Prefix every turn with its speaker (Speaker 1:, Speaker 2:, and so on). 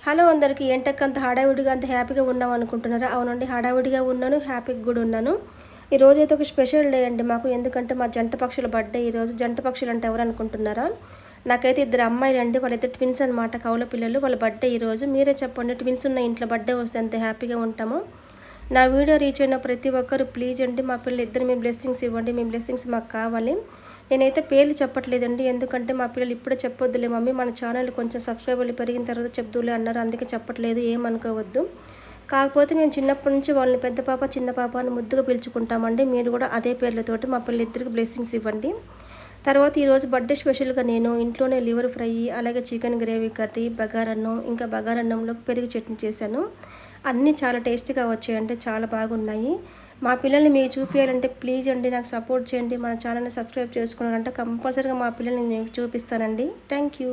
Speaker 1: Hello అందరికీ. ఏంటక్క అంత హడావిడిగా అంత హ్యాపీగా ఉన్నాం అనుకుంటున్నారా? అవునండి, హడావిడిగా ఉన్నాను, హ్యాపీగా కూడా ఉన్నాను. ఈరోజైతే ఒక స్పెషల్ డే అండి మాకు. ఎందుకంటే మా జంట పక్షుల బర్త్డే ఈరోజు. జంట పక్షులు అంటే ఎవరు అనుకుంటున్నారా? నాకైతే ఇద్దరు అమ్మాయిలు అండి, వాళ్ళిద్దరు ట్విన్స్ అనమాట, కౌల పిల్లలు. వాళ్ళ బర్త్డే ఈరోజు. మీరే చెప్పండి, ట్విన్స్ ఉన్న ఇంట్లో బర్త్డే వస్తే ఎంత హ్యాపీగా ఉంటామో. నా వీడియో రీచ్ అయిన ప్రతి ఒక్కరు ప్లీజ్ అండి మా పిల్లలు ఇద్దరు మీ బ్లెస్సింగ్స్ ఇవ్వండి. మీ బ్లెస్సింగ్స్ మాకు కావాలి. నేనైతే పేర్లు చెప్పట్లేదండి, ఎందుకంటే మా పిల్లలు ఇప్పుడే చెప్పొద్దులే మమ్మీ, మన ఛానల్ కొంచెం సబ్స్క్రైబర్లు పెరిగిన తర్వాత చెప్దులే అన్నారు, అందుకే చెప్పట్లేదు, ఏమనుకోవద్దు. కాకపోతే మేము చిన్నప్పటి నుంచి వాళ్ళని పెద్ద పాప చిన్న పాప అని ముద్దుగా పిలుచుకుంటామండి. మీరు కూడా అదే పేర్లతోటి మా పిల్లలు ఇద్దరికి బ్లెస్సింగ్స్ ఇవ్వండి. తర్వాత ఈరోజు బర్త్డే స్పెషల్గా నేను ఇంట్లోనే లివర్ ఫ్రై, అలాగే చికెన్ గ్రేవీ కర్రీ, బగారన్నం, ఇంకా బగారన్నంలో పెరుగు చట్నీ చేశాను. అన్నీ చాలా టేస్టీగా వచ్చాయంటే చాలా బాగున్నాయి. మా పిల్లల్ని మీకు చూపించాలంటే ప్లీజ్ అండి నాకు సపోర్ట్ చేయండి. మన ఛానల్ని సబ్స్క్రైబ్ చేసుకున్నారంటే కంపల్సరీగా మా పిల్లల్ని మీకు చూపిస్తానండి. Thank you.